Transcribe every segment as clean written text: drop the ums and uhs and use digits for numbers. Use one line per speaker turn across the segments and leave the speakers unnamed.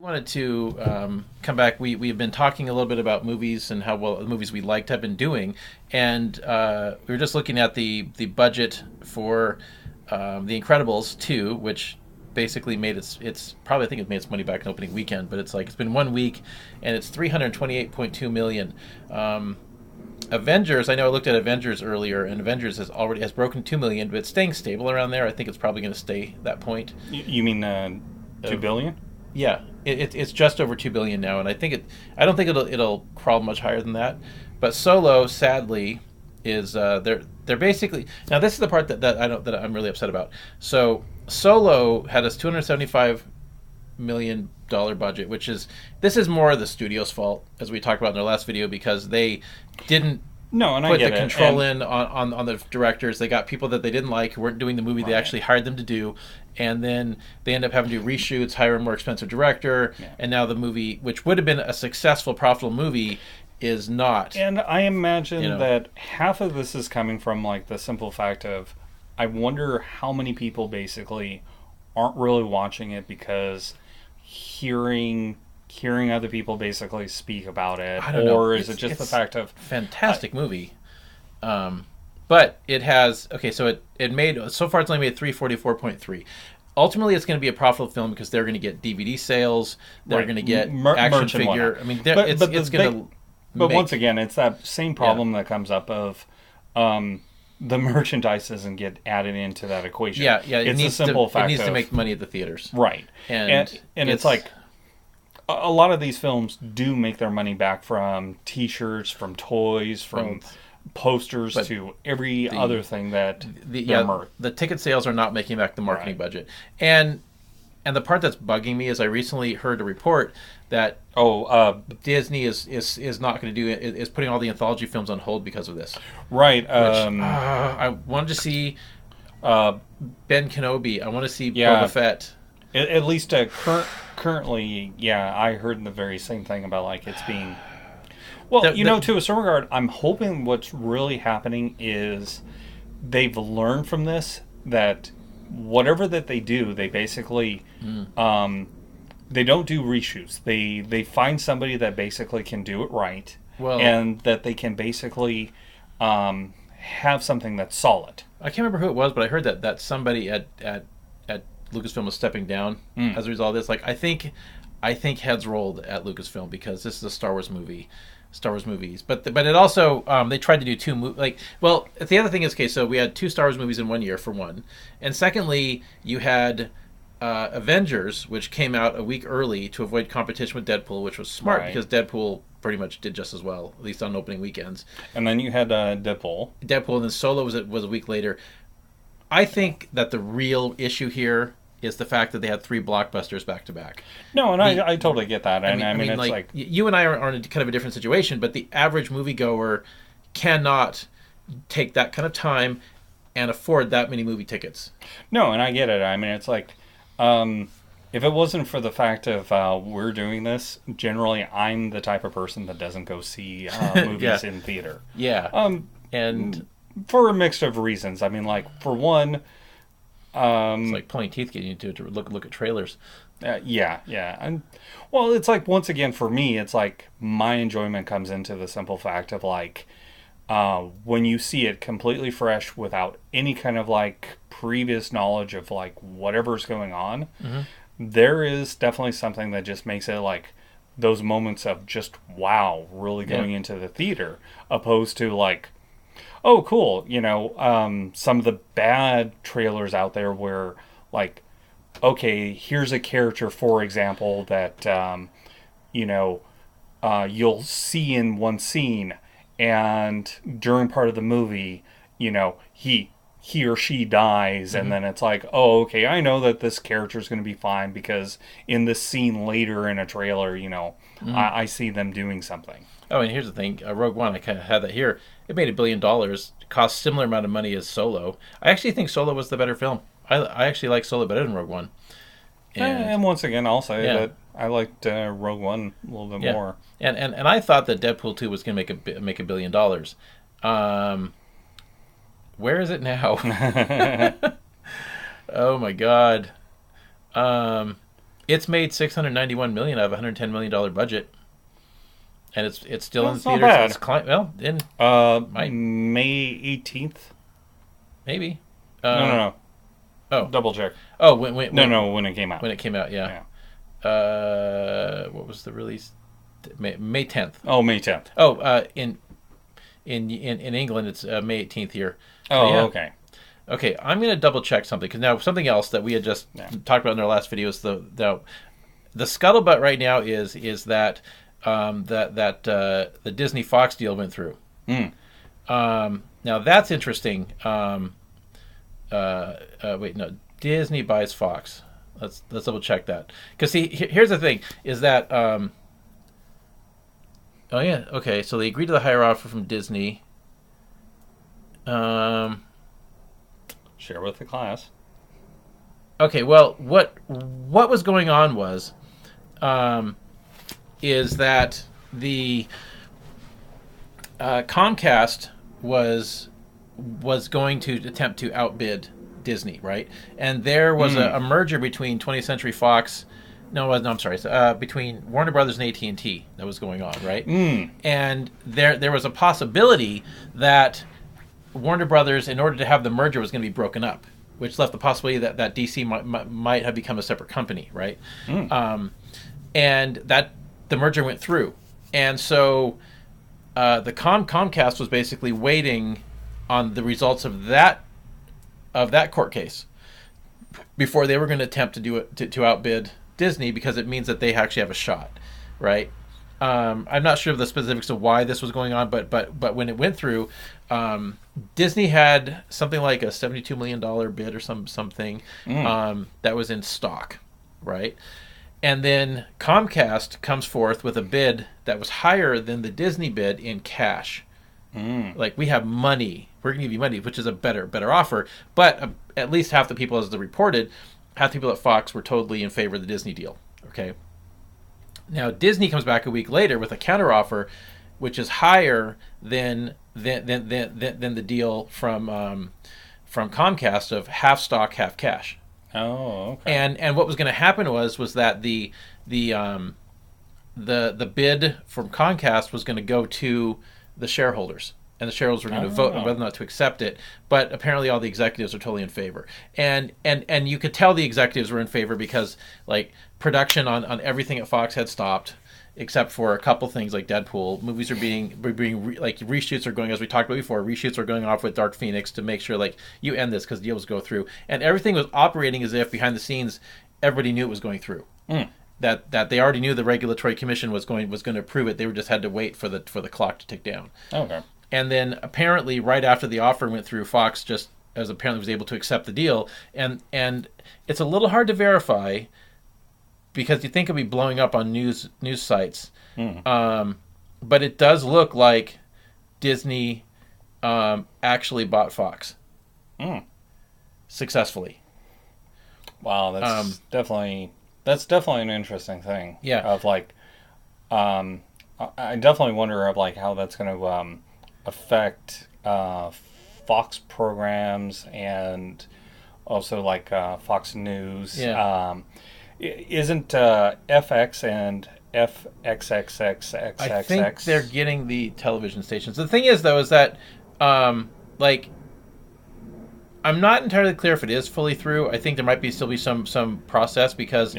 Wanted to come back. We've been talking a little bit about movies and how well the movies we liked have been doing, and we were just looking at the budget for The Incredibles 2, which basically made its probably, I think it made its money back in opening weekend, but it's been 1 week and it's 328.2 million. Avengers, I know I looked at Avengers earlier, and Avengers has broken 2 million, but it's staying stable around there. I think it's probably going to stay that point.
You mean 2 billion?
Yeah, it's just over 2 billion now, and I don't think it'll crawl much higher than that. But Solo, sadly, is they're basically, now this is the part that I'm really upset about. So Solo had a $275 million budget, this is more the studio's fault, as we talked about in our last video, because they didn't
No, and I
put
get
the
it.
control
And-
in on the directors. They got people that they didn't like, who weren't doing the movie they
Right.
actually hired them to do, and then they end up having to do reshoots, hire a more expensive director,
Yeah.
and now the movie, which would have been a successful, profitable movie, is not.
And I imagine
You know.
that half of this is coming from like the simple fact of, I wonder how many people basically aren't really watching it because hearing other people basically speak about it,
I don't know.
or is it just the
It's
fact of
fantastic movie. But it has, okay, so it made, so far it's only made 344.3. Ultimately, it's going to be a profitable film because they're going to get DVD sales, they're
Right.
going to get
Merch
action
and
figure.
whatnot.
I mean,
But the
it's going
thing-
to.
But once again, it's that same problem that comes up of the merchandise doesn't get added into that equation.
Yeah,
It's a simple fact
it needs
of,
to make money at the theaters.
right,
And
it's like a lot of these films do make their money back from T-shirts, from toys, from posters,
but
to every other thing that
the ticket sales are not making back the marketing budget. And the part that's bugging me is I recently heard a report that Disney is not going to do it, is putting all the anthology films on hold because of this.
right.
I wanted to see Ben Kenobi. I want to see Boba Fett.
At least currently, yeah, I heard the very same thing about like it's being. Well, to a certain regard, I'm hoping what's really happening is they've learned from this that whatever that they do, they basically they don't do reshoots. They find somebody that basically can do it right, and that they can basically have something that's solid.
I can't remember who it was, but I heard that somebody at Lucasfilm was stepping down as a result of this. Like I think heads rolled at Lucasfilm because this is a Star Wars movies, but it also they tried to do two movies. The other thing is, okay, so we had two Star Wars movies in 1 year for one, and secondly, you had Avengers, which came out a week early to avoid competition with Deadpool, which was smart because Deadpool pretty much did just as well, at least on opening weekends.
And then you had Deadpool,
and then Solo was a week later. I think that the real issue here is the fact that they had three blockbusters back to back.
No, and I totally get that. And I mean it's like
you and I are in kind of a different situation, but the average moviegoer cannot take that kind of time and afford that many movie tickets.
No, and I get it. I mean, it's like, if it wasn't for the fact of we're doing this, generally I'm the type of person that doesn't go see movies in theater.
Yeah. And
for a mix of reasons. I mean, like, for one,
it's like pulling teeth getting you to look at trailers.
Yeah. And, well, it's like, once again, for me, it's like my enjoyment comes into the simple fact of, like, when you see it completely fresh without any kind of, like, previous knowledge of, like, whatever's going on, there is definitely something that just makes it, like, those moments of just, wow, really going into the theater, opposed to, like, oh, cool, some of the bad trailers out there where, like, okay, here's a character, for example, that, you'll see in one scene, and during part of the movie, he or she dies, and then it's like, oh, okay, I know that this character is going to be fine, because in this scene later in a trailer, I see them doing something.
Oh, and here's the thing. Rogue One, I kind of had that here. It made $1 billion. It cost similar amount of money as Solo. I actually think Solo was the better film. I actually like Solo better than Rogue One.
And once again, I'll say that I liked Rogue One a little bit more.
And I thought that Deadpool 2 was going to make $1 billion. Where is it now? Oh my God. It's made $691 million out of $110 million budget, and it's still in
That's not
theaters.
bad.
Well, in
May 18th.
maybe.
No.
Oh,
Double check.
oh, when when
When it came out.
when it came out, yeah. What was the release? May 10th.
Oh, May 10th.
Oh, in England, it's May 18th here.
Oh,
yeah.
okay.
Okay, I'm going to double check something because now something else that we had just talked about in our last video is the scuttlebutt right now is that the Disney Fox deal went through. Now that's interesting. Wait, no, Disney buys Fox. Let's double check that because see, here's the thing: is that oh yeah, okay, so they agreed to the higher offer from Disney.
Share with the class.
Okay, well, what was going on was, is that the Comcast was going to attempt to outbid Disney, right? And there was a merger between 20th Century Fox. No, I'm sorry. Between Warner Brothers and AT&T that was going on, right? And there was a possibility that Warner Brothers, in order to have the merger, was going to be broken up, which left the possibility that DC might have become a separate company, right? And that the merger went through, and so the Comcast was basically waiting on the results of that court case before they were going to attempt to do it to outbid Disney, because it means that they actually have a shot, right? I'm not sure of the specifics of why this was going on, but when it went through, Disney had something like a $72 million bid or something that was in stock, right? And then Comcast comes forth with a bid that was higher than the Disney bid in cash. Like, we have money. We're going to give you money, which is a better offer. But at least half the people, as they reported, half the people at Fox were totally in favor of the Disney deal. Okay. Now Disney comes back a week later with a counteroffer, which is higher than the deal from Comcast of half stock, half cash.
Oh, okay.
And what was going to happen was that the bid from Comcast was going to go to the shareholders, and the shareholders were going to vote on whether or not to accept it. But apparently, all the executives are totally in favor, and you could tell the executives were in favor because, like, production on everything at Fox had stopped, except for a couple things like Deadpool. Movies are being like, reshoots are going, as we talked about before. Reshoots are going off with Dark Phoenix to make sure, like, you end this because deals go through, and everything was operating as if behind the scenes everybody knew it was going through. That they already knew the regulatory commission was going to approve it. They just had to wait for the clock to tick down.
Okay.
And then apparently right after the offer went through, Fox just apparently was able to accept the deal. And it's a little hard to verify because you think it'll be blowing up on news sites. But it does look like Disney actually bought Fox successfully.
Wow, that's definitely an interesting thing.
Yeah.
Of like, I definitely wonder of like how that's going to affect Fox programs and also like Fox News.
Yeah.
Isn't FX and FXXXXXX?
I think they're getting the television stations. The thing is, though, is that like, I'm not entirely clear if it is fully through. I think there might still be some process because,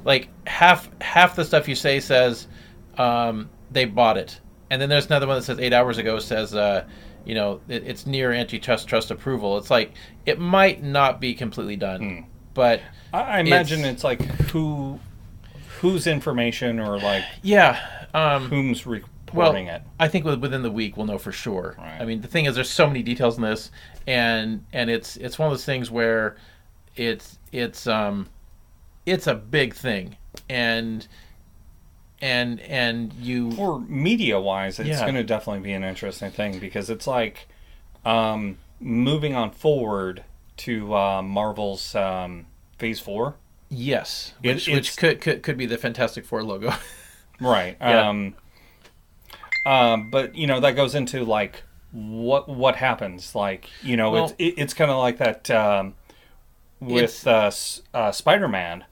like, half the stuff you say says they bought it, and then there's another one that says 8 hours ago says it's near antitrust approval. It's like it might not be completely done, but
I imagine it's like whose information or like whom's reporting it.
I think within the week we'll know for sure.
Right.
I mean, the thing is, there's so many details in this, and it's one of those things where it's a big thing, and you, for
media wise, it's going to definitely be an interesting thing because it's like moving on forward to Marvel's Phase 4.
Yes, which could be the Fantastic Four logo.
Right.
Yeah.
But that goes into like what happens. Like it's kind of like that with Spider-Man.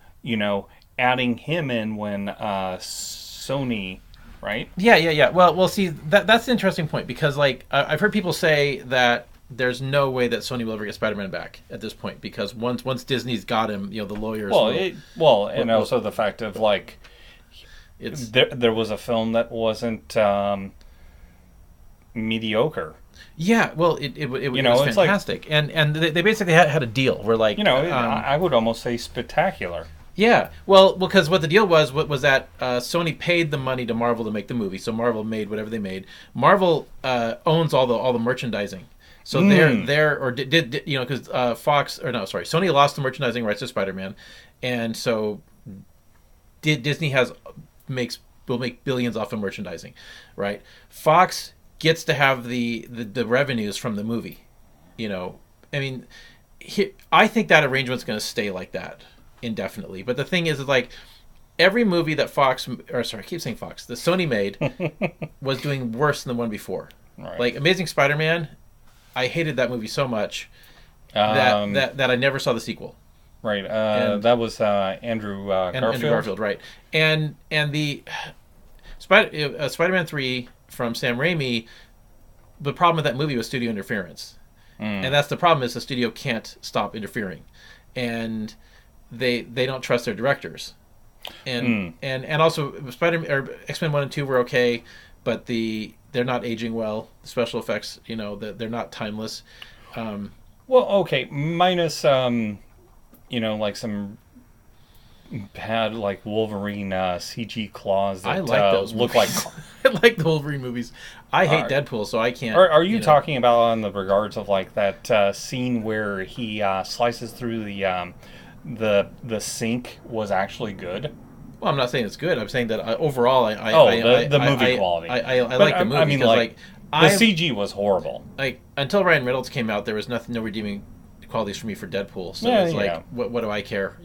adding him in when Sony, right?
Yeah. Well, see, that's an interesting point because, like, I've heard people say that there's no way that Sony will ever get Spider-Man back at this point because once Disney's got him, the lawyers.
And also the fact of like, there was a film that wasn't mediocre.
Yeah, well, it was fantastic, and they basically had a deal where, like,
I would almost say spectacular.
Yeah, well, because what the deal was that Sony paid the money to Marvel to make the movie, so Marvel made whatever they made. Marvel owns all the merchandising, so because Sony lost the merchandising rights to Spider-Man, and so Disney will make billions off of merchandising, right? Fox gets to have the revenues from the movie. I mean, I think that arrangement's going to stay like that indefinitely. But the thing is like every movie that I keep saying Fox, the Sony made was doing worse than the one before.
Right.
Like Amazing Spider-Man, I hated that movie so much that I never saw the sequel.
Right. That was Andrew Garfield.
Andrew Garfield, right. And the Spider-Man 3 from Sam Raimi, the problem with that movie was studio interference. And that's the problem, is the studio can't stop interfering. And they don't trust their directors. And also X-Men 1 and 2 were okay, but they're not aging well. The special effects, they're not timeless.
Minus like some bad like Wolverine CG claws that
I like those
look like.
I like the Wolverine movies. I hate Deadpool, so I can't.
Are you talking about on the regards of like that scene where he slices through the sink was actually good?
Well, I'm not saying it's good. I'm saying that overall,
the movie quality.
I like the movie.
I mean,
like
the CG was horrible.
Like until Ryan Reynolds came out, there was no redeeming qualities for me for Deadpool. So it's like, what do I care?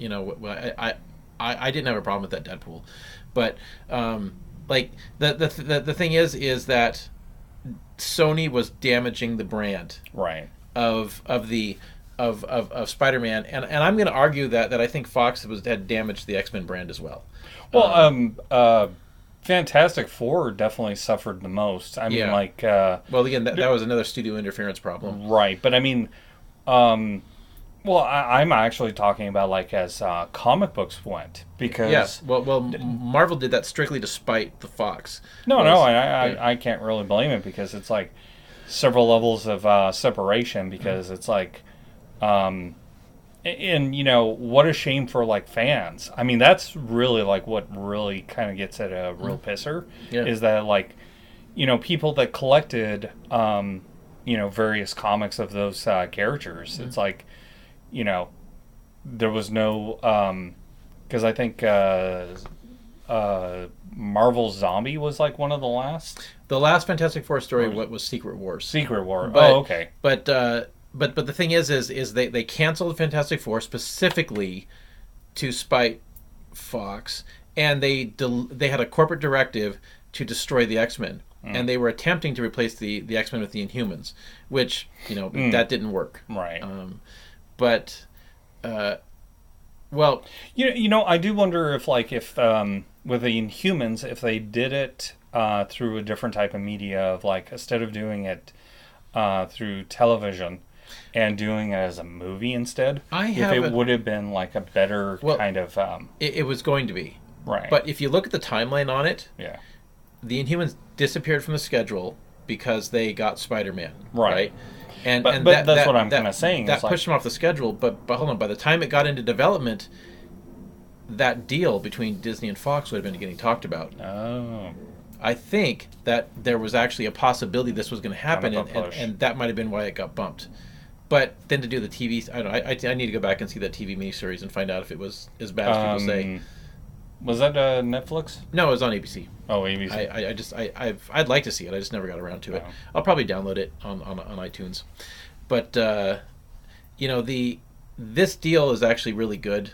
I didn't have a problem with that Deadpool, but like the thing is that Sony was damaging the brand,
right, of
Spider-Man, and I'm going to argue that I think Fox had damaged the X-Men brand as well.
Well, Fantastic Four definitely suffered the most. I mean,
well, again, that was another studio interference problem,
right? But I mean, I'm actually talking about like as comic books went, because
yes, well, Marvel did that strictly to spite the Fox.
I can't really blame it, because it's like several levels of separation, because it's like, and what a shame for like fans. I mean, that's really like what really kind of gets at a real pisser, is that like, people that collected various comics of those characters. It's like, there was no, because I think Marvel Zombie was like one of the last.
The last Fantastic Four story was Secret Wars.
Secret War. Okay.
But the thing is they canceled Fantastic Four specifically to spite Fox, and they had a corporate directive to destroy the X-Men. And they were attempting to replace the X-Men with the Inhumans, which that didn't work.
Right.
But well,
I do wonder if with the Inhumans, if they did it through a different type of media, of like, instead of doing it through television and doing it as a movie instead, if it would have been like a better kind of.
It was going to be.
Right.
But if you look at the timeline on it,
yeah,
the Inhumans disappeared from the schedule because they got Spider-Man.
Right.
And
that's what I'm kind of saying.
That pushed them off the schedule. But hold on, by the time it got into development, that deal between Disney and Fox would have been getting talked about.
Oh.
I think that there was actually a possibility this was going to happen, and that might have been why it got bumped. But then to do the TV, I don't know. I need to go back and see that TV miniseries and find out if it was as bad as people say.
Was that Netflix?
No, it was on ABC.
Oh, ABC.
I'd like to see it. I just never got around to it. I'll probably download it on iTunes. But this deal is actually really good.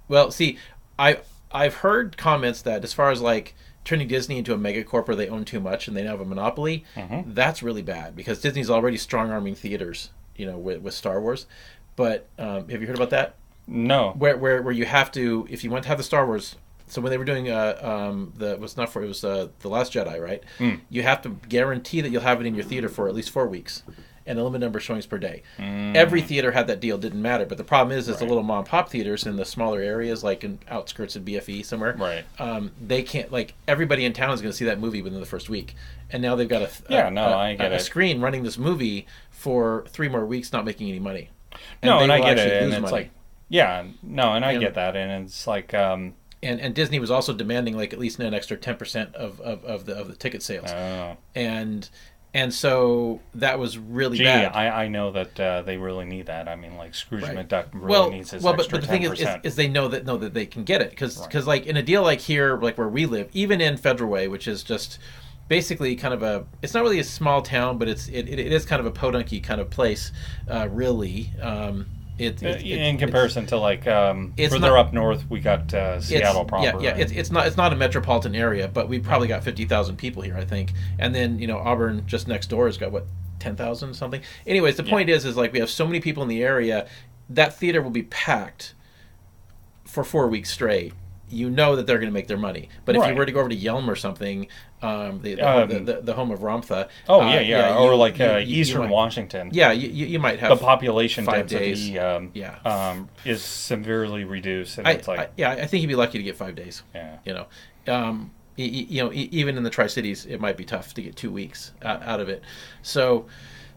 Well, see, I've heard comments that as far as like turning Disney into a megacorp where they own too much and they now have a monopoly, that's really bad, because Disney's already strong-arming theaters, with Star Wars. But have you heard about that?
No.
where you have to, if you want to have the Star Wars. So when they were doing it was The Last Jedi, right? You have to guarantee that you'll have it in your theater for at least 4 weeks, and a limited number of showings per day. Every theater had that deal, didn't matter. But the problem is, the little mom and pop theaters in the smaller areas, like in outskirts of BFE somewhere,
Right.
they can't, like, everybody in town is going to see that movie within the first week, and now they've got a screen running this movie for 3 more weeks, not making any money.
And no, and I get it, and it's money. Like, yeah, no, and I get that, and it's like.
And Disney was also demanding like at least an extra 10% of the ticket sales, and so that was really bad.
I know that they really need that. I mean, like Scrooge McDuck really needs his extra 10%. But the thing
is they know that they can get it because like in a deal like here, like where we live, even in Federal Way, which is just basically kind of it's not really a small town, but it is kind of a podunky kind of place, really.
In comparison to like further up north, we got Seattle proper.
Yeah, it's not a metropolitan area, but we probably got 50,000 people here, I think. And then Auburn just next door has got 10,000 something. Anyways, the point is like we have so many people in the area, that theater will be packed for 4 weeks straight. You know that they're going to make their money. But if you were to go over to Yelm or something, the home of Ramtha.
Or like Eastern Washington.
Yeah, you might have
the population
5 days.
Is severely reduced, and
it's like I think you'd be lucky to get 5 days.
Yeah,
even in the Tri-Cities, it might be tough to get 2 weeks out of it. So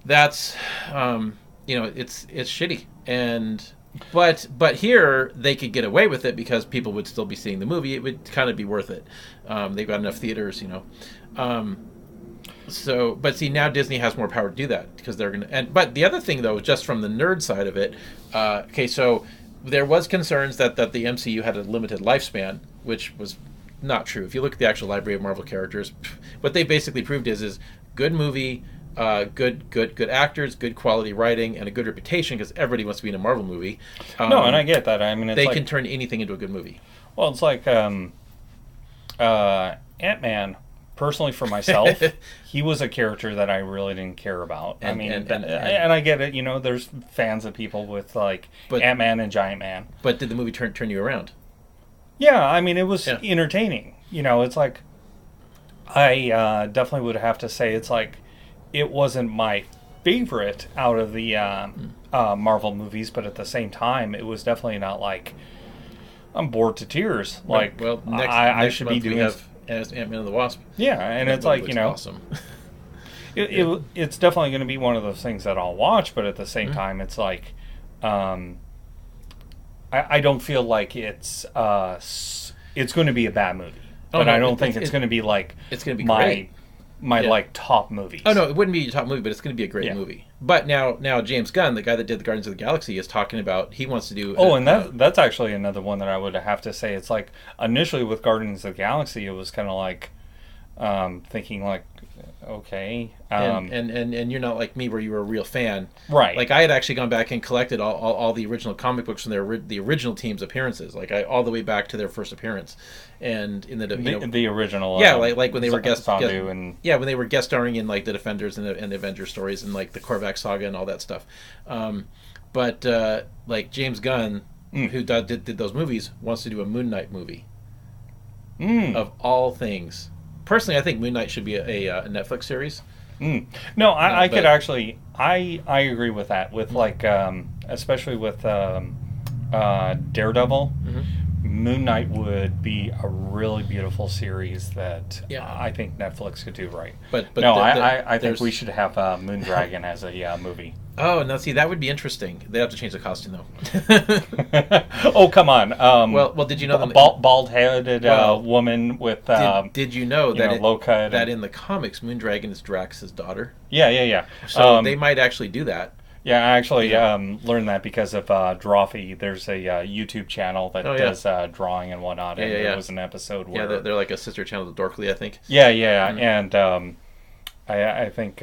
that's it's shitty and. But here they could get away with it because people would still be seeing the movie. It would kind of be worth it. They've got enough theaters, but see, now Disney has more power to do that because they're gonna. But the other thing though, just from the nerd side of it, so there was concerns that the MCU had a limited lifespan, which was not true. If you look at the actual library of Marvel characters, what they basically proved is good movie. Good actors, good quality writing, and a good reputation because everybody wants to be in a Marvel movie.
No, and I get that. I mean,
they can turn anything into a good movie.
Well, it's like Ant-Man. Personally, for myself, he was a character that I really didn't care about. And I get it. There's fans of people with like Ant-Man and Giant Man.
But did the movie turn you around?
Yeah, I mean, it was entertaining. It's like I definitely would have to say it's like. It wasn't my favorite out of the Marvel movies, but at the same time, it was definitely not like I'm bored to tears. Like,
well,
I should be doing.
We have as Ant-Man and the Wasp.
Yeah, and it's like
awesome.
It's definitely going to be one of those things that I'll watch, but at the same time, it's like I don't feel like it's going to be a bad movie, but I don't think it's going to be like
it's going to be great.
My like top movies.
Oh no, it wouldn't be your top movie, but it's going to be a great movie. But now James Gunn, the guy that did the Guardians of the Galaxy, is talking about he wants to do.
That's actually another one that I would have to say. It's like initially with Guardians of the Galaxy, it was kind of like thinking like, okay,
and you're not like me where you were a real fan,
right?
Like I had actually gone back and collected all the original comic books from the original team's appearances, like all the way back to their first appearance, and in
the original,
like when they were when they were guest starring in like the Defenders and the Avengers stories and like the Korvac saga and all that stuff, but like James Gunn, who did those movies, wants to do a Moon Knight movie, of all things. Personally, I think Moon Knight should be a Netflix series.
No, I could actually. I agree with that. With like, especially with Daredevil, Moon Knight would be a really beautiful series that I think Netflix could do right. But no, I think we should have Moondragon as a movie.
Oh, no, see, that would be interesting. They have to change the costume, though.
Oh, come on.
Well, did you know that
bald-headed woman with
did you know that
low cut
that in the comics, Moondragon is Drax's daughter?
Yeah.
So they might actually do that.
Yeah, I actually learned that because of Drawfee. There's a YouTube channel that does drawing and whatnot. And there was an episode where
they're like a sister channel to Dorkly, I think.
Yeah, and I think.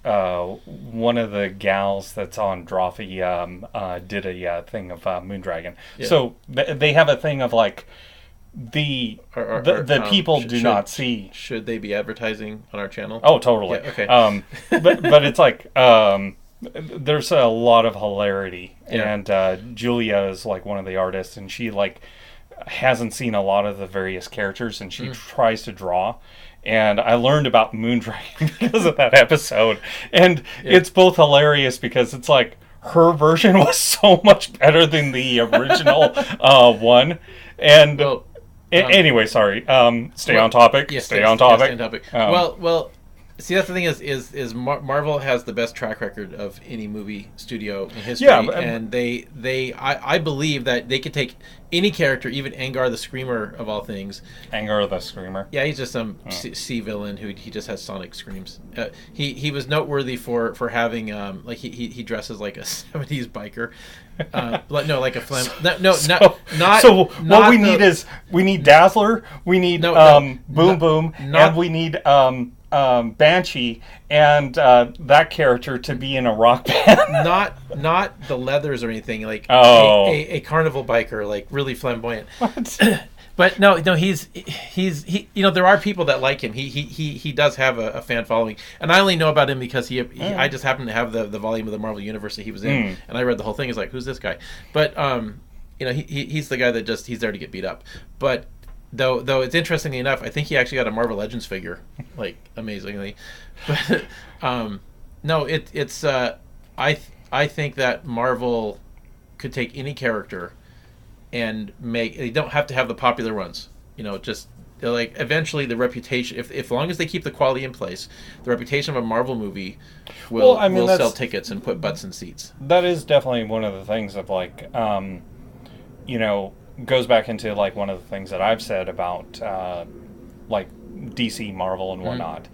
One of the gals that's on Drawfee did a thing of Moondragon. Yeah. So they have a thing of like the people do not see.
Should they be advertising on our channel?
Oh, totally.
Yeah, okay.
But it's like there's a lot of hilarity,
Yeah.
and Julia is like one of the artists, and she like hasn't seen a lot of the various characters, and she tries to draw. And I learned about Moondragon because of that episode, and it's both hilarious because it's like her version was so much better than the original one, and.
Well,
Anyway, sorry. Stay on topic.
Yes,
stay on topic.
Stay on topic. Well. See, that's the thing is Marvel has the best track record of any movie studio in history, and I believe that they could take any character, even Angar the Screamer of all things.
Angar the Screamer.
Yeah, he's just some sea villain who he just has sonic screams. He was noteworthy for having like he dresses like a 70s biker. Like a flam.
We need Dazzler, we need Boom Boom, and we need Banshee and that character to be in a rock band.
not the leathers or anything, like a carnival biker, like really flamboyant. What? But no, he's there are people that like him. He does have a fan following, and I only know about him because I just happen to have the volume of the Marvel Universe that he was in, and I read the whole thing. It's like, who's this guy? But he's the guy that he's there to get beat up. But though it's interestingly enough, I think he actually got a Marvel Legends figure, like amazingly. But no, it's I think that Marvel could take any character and they don't have to have the popular ones, just like eventually the reputation, if long as they keep the quality in place, the reputation of a Marvel movie will sell tickets and put butts in seats.
That is definitely one of the things of like goes back into like one of the things that I've said about like DC, Marvel, and whatnot.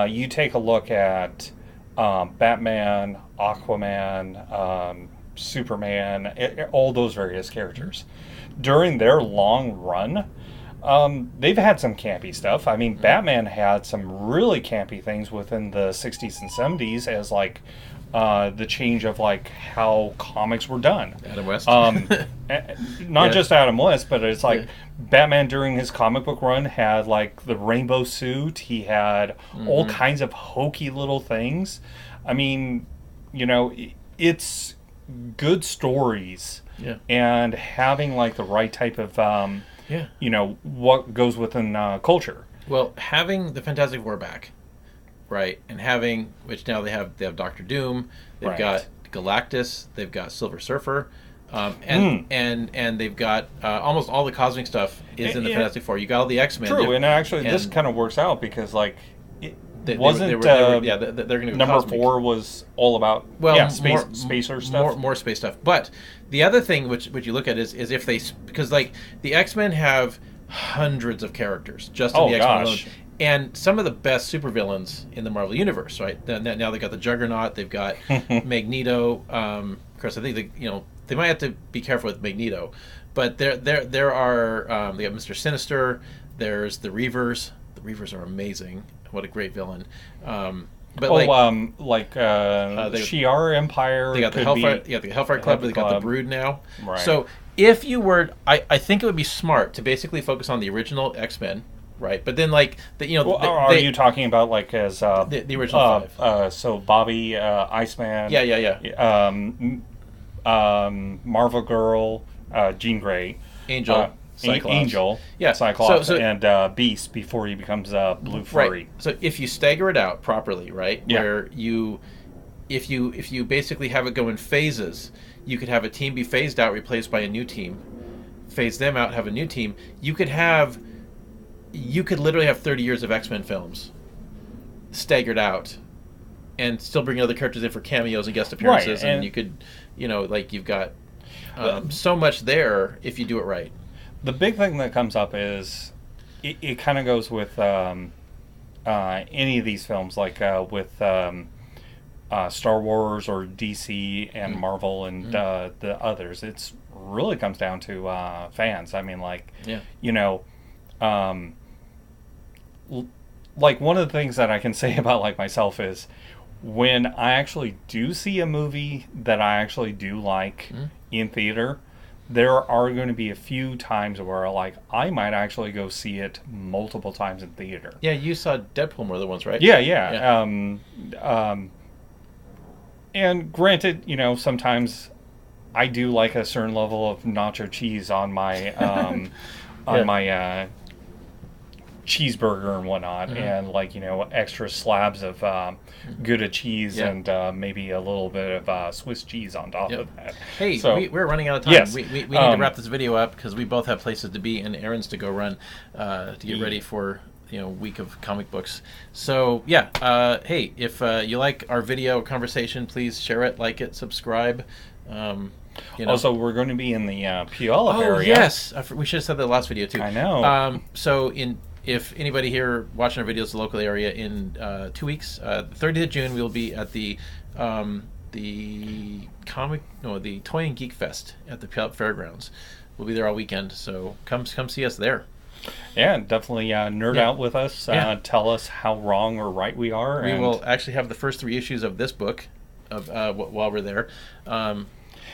You take a look at Batman, Aquaman, Superman, all those various characters. During their long run, they've had some campy stuff. I mean, Batman had some really campy things within the 60s and 70s as like the change of like how comics were done.
Adam West.
Not just Adam West, but it's like Batman during his comic book run had like the rainbow suit. He had all kinds of hokey little things. I mean, it's good stories.
Yeah.
And having like the right type of what goes within culture.
Well, having the Fantastic Four back, right, and having, which now they have Doctor Doom, they've got Galactus, they've got Silver Surfer, and they've got almost all the cosmic stuff is in the Fantastic Four. You got all the X-Men.
True, and actually this kind of works out because like they're going to go number cosmic. 4 was all about spacer stuff.
More space stuff. But the other thing which you look at is if they, because like the X-Men have hundreds of characters just in the X-Men alone. And some of the best supervillains in the Marvel Universe, right? Now they've got the Juggernaut, they've got Magneto. Of course, I think they might have to be careful with Magneto, but there are they got Mr. Sinister. There's the Reavers. The Reavers are amazing. What a great villain. But
Shi'ar Empire.
They got the Hellfire. The Hellfire Club. They got the Brood now.
Right.
So if you were, I think it would be smart to basically focus on the original X-Men. Right, but then like
are you talking about like as
the original 5?
So Bobby, Iceman, Marvel Girl, Jean Grey,
Angel, Cyclops.
Cyclops, and Beast before he becomes Blue Fury.
Right. So if you stagger it out properly, right, where if you basically have it go in phases, you could have a team be phased out, replaced by a new team, phase them out, have a new team. You could literally have 30 years of X-Men films staggered out and still bring other characters in for cameos and guest appearances.
Right,
and you could, you've got so much there if you do it right.
The big thing that comes up is it kind of goes with any of these films, like with Star Wars or DC and Marvel and the others. It's really comes down to fans. I mean, like one of the things that I can say about like myself is when I actually do see a movie that I actually do like in theater, there are going to be a few times where like I might actually go see it multiple times in theater.
Yeah, you saw Deadpool more than once, right?
Yeah. And granted, sometimes I do like a certain level of nacho cheese on my my cheeseburger and whatnot, and extra slabs of Gouda cheese and maybe a little bit of Swiss cheese on top of that.
Hey,
so,
we're running out of time.
Yes.
We need to wrap this video up because we both have places to be and errands to go run to get ready for week of comic books. So hey, if you like our video conversation, please share it, like it, subscribe.
Also, we're going to be in the Puyallup area.
Oh yes, we should have said that last video too.
I know.
If anybody here watching our videos in the local area, in 2 weeks, the 30th of June, we'll be at the Toy and Geek Fest at the Puyallup Fairgrounds. We'll be there all weekend, so come see us there.
Yeah, definitely nerd out with us. Tell us how wrong or right we are.
We will actually have the first 3 issues of this book while we're there.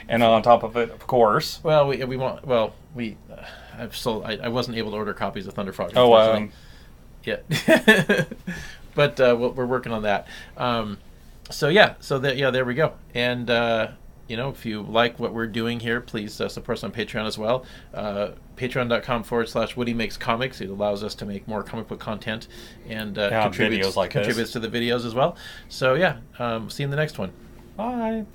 And on top of it, of course.
Well, we want. Well, I wasn't able to order copies of Thunder Frog. Yeah. But we're working on that. There we go. And if you like what we're doing here, please support us on Patreon as well. Patreon.com/Woody Makes Comics. It allows us to make more comic book content and contributes to the videos as well. So see you in the next one.
Bye.